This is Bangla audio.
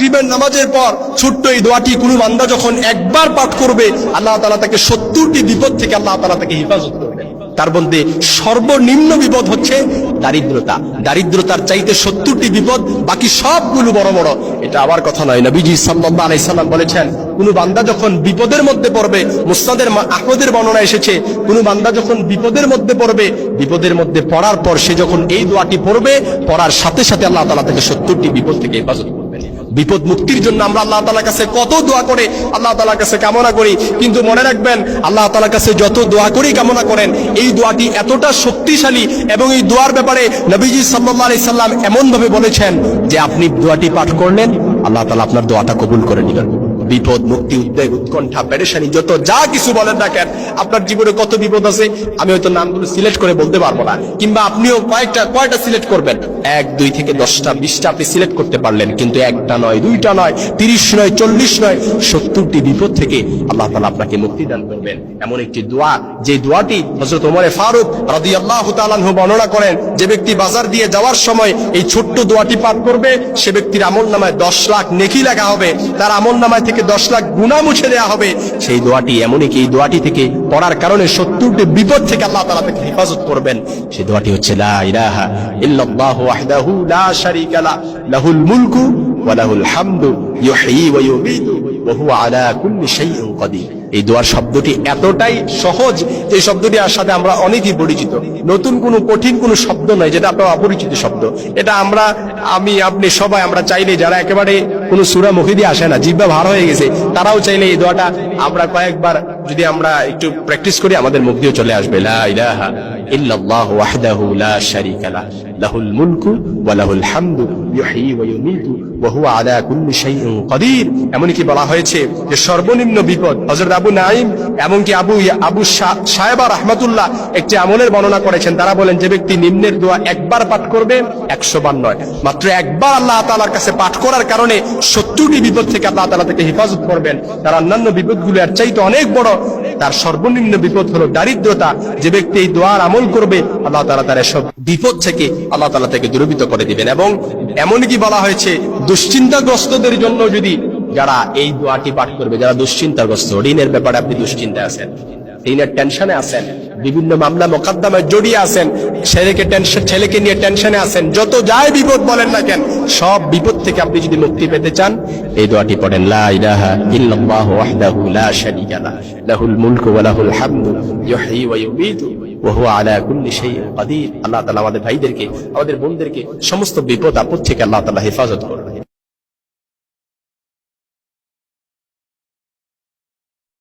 মাগরিবের নামাজের পর ছোট্ট এই দোয়াটি কোনো বান্দা যখন একবার পাঠ করবে, আল্লাহ তাআলা তাকে 70টি বিপদ থেকে আল্লাহ তাআলা তাকে হেফাজত করবেন। তার মধ্যে সর্বনিম্ন বিপদ হচ্ছে দারিদ্রতা। দারিদ্রতার চাইতে 70টি বিপদ, বাকি সবগুলো বড় বড়। এটা আমার কথা নয়, নবীজি সাল্লাল্লাহু আলাইহি সাল্লাম বলেছেন, কোন বান্দা যখন বিপদের মধ্যে পড়বে, মুসনাদের আহমদের বর্ণনা এসেছে, কোন বান্দা যখন বিপদের মধ্যে পড়বে, বিপদের মধ্যে পড়ার পর সে যখন এই দোয়াটি পড়বে, পড়ার সাথে সাথে আল্লাহ তাআলা তাকে 70টি বিপদ থেকে হেফাজত করবেন। বিপদ মুক্তির জন্য আমরা আল্লাহ তাআলার কাছে কত দোয়া করে, আল্লাহ তাআলার কাছে কামনা করি, কিন্তু মনে রাখবেন আল্লাহ তাআলার কাছে যত দোয়া করি কামনা করেন, এই দোয়াটি এতটা শক্তিশালী এবং এই দোয়ার ব্যাপারে নবীজি সাল্লাল্লাহু আলাইহি সাল্লাম এমন ভাবে বলেছেন যে আপনি দোয়াটি পাঠ করলেন, আল্লাহ তাআলা আপনার দোয়াটা কবুল করে নিবেন। বিপদ মুক্তি, উদ্বেগ, উৎকণ্ঠা, পেরেশানি, যত যা কিছু বলেন না কেন, আপনার জীবনে কত বিপদ আছে আমি হয়তো নামগুলো সিলেক্ট করে বলতে পারবো না, কিংবা আপনিও কয়টা সিলেক্ট করবেন, 1, 2 থেকে 10টা 20টা আপনি সিলেক্ট করতে পারলেন, কিন্তু একটা নয়, দুইটা নয়, 30 নয়, 40 নয়, 70টি বিপদ থেকে আল্লাহ তাআলা আপনাকে মুক্তি দান করবেন। এমন একটি দোয়া, যে দোয়াটি হযরত ওমর ফারুক রাদিয়াল্লাহু তাআলা আনহু বর্ণনা করেন, যে ব্যক্তি বাজার দিয়ে যাওয়ার সময় এই ছোট্ট দোয়াটি পাঠ করবে, সে ব্যক্তির আমলনামায় 10 লাখ নেকি লেখা হবে, তার আমলনামায় থেকে 10 লাখ গুনাহ মুছে দেওয়া হবে। সেই দোয়াটি এমনই কি, এই দোয়াটি থেকে পড়ার কারণে 70টি বিপদ থেকে আল্লাহ তাআলা তাকে হেফাজত করবেন। সেই দোয়াটি হচ্ছে লা ইলাহা ইল্লাল্লাহু ওয়াহদাহু লা শারীকা লাহু লাহুল মুলকু ওয়া লাহুল হামদু ইউহয়ী ওয়া ইউমীতু ওয়া হুয়া আলা কুল্লি শাইইন কাদির। এই দোয়ার শব্দটি এতটাই সহজ, এই শব্দটির সাথে আমরা অনেকেই পরিচিত, নতুন কোনো কঠিন কোনো শব্দ নয়, যেটা আপনার অপরিচিত শব্দ। এটা আমি আপনি সবাই আমরা চাইলে, যারা একেবারে কোনো সূরা মুখে দিয়ে আসে না, জিহ্বা ভার হয়ে গেছে, তারাও চাইলে এই দোয়াটা আমরা কয়েকবার যদি আমরা একটু প্র্যাকটিস করি, আমাদের মুখ দিয়ে চলে আসবে, লা ইলাহা ইল্লাল্লাহু ওয়াহদাহু লা শারীকা লাহু লাহুল মুলকু ওয়া লাহুল হামদু ইউহয়ী ওয়া ইউমীতু ওয়া হুয়া আলা কুল্লি শাইইন কাদির। এমনকি বলা হয়েছে যে সর্বনিম্ন বিপদ, হযরত আবু নাঈম এমনকি আবু সাহেবা রাহমাতুল্লাহ একটি আমলের বর্ণনা করেছেন। তারা বলেন, যে ব্যক্তি নিম্নের দোয়া একবার পাঠ করবে, 100 বার নয়, মাত্র একবার আল্লাহ তাআলার কাছে পাঠ করার কারণে 70টি বিপদ থেকে আল্লাহ তাআলা তাকে হেফাজত করবেন। তার অন্যান্য বিপদগুলো এর চাইতে অনেক বড়। তার সর্বনিম্ন বিপদ হলো দারিদ্রতা। যে ব্যক্তি এই দোয়ার আমল করবে, আল্লাহ তাআলা তার সব বিপদ থেকে আল্লাহ তাআলা তাকে দূরীভূত করে দিবেন। এবং এমনকি বলা হয়েছে, দুশ্চিন্তাগ্রস্তদের জন্য যদি যারা এই দোয়াটি পাঠ করবে, যারা দুশ্চিন্তাগ্রস্ত, ঋণের ব্যাপারে আপনি দুশ্চিন্তায় আছেন, ঋণের টেনশনে আছেন, বিভিন্ন মামলা মোকদ্দমায় জড়িয়ে আছেন, ছেলেকে নিয়ে টেনশনে আছেন, যত যাই বিপদ বলেন না কেন, সব বিপদ থেকে আপনি যদি মুক্তি পেতে চান, এই দোয়াটি পড়েন, লা ইলাহা ইল্লাল্লাহু ওয়াহদাহু লা শারীকা লাহু লাহুল মুলকু ওয়া লাহুল হামদু ইউহয়ী ওয়া ইউমীতু ওয়া হুয়া আলা কুল্লি শাইইন কাদির। আল্লাহ তাআলা আমাদের ভাইদেরকে, আমাদের বোনদেরকে সমস্ত বিপদ আপদ থেকে আল্লাহ তাআলা হেফাজত করবেন।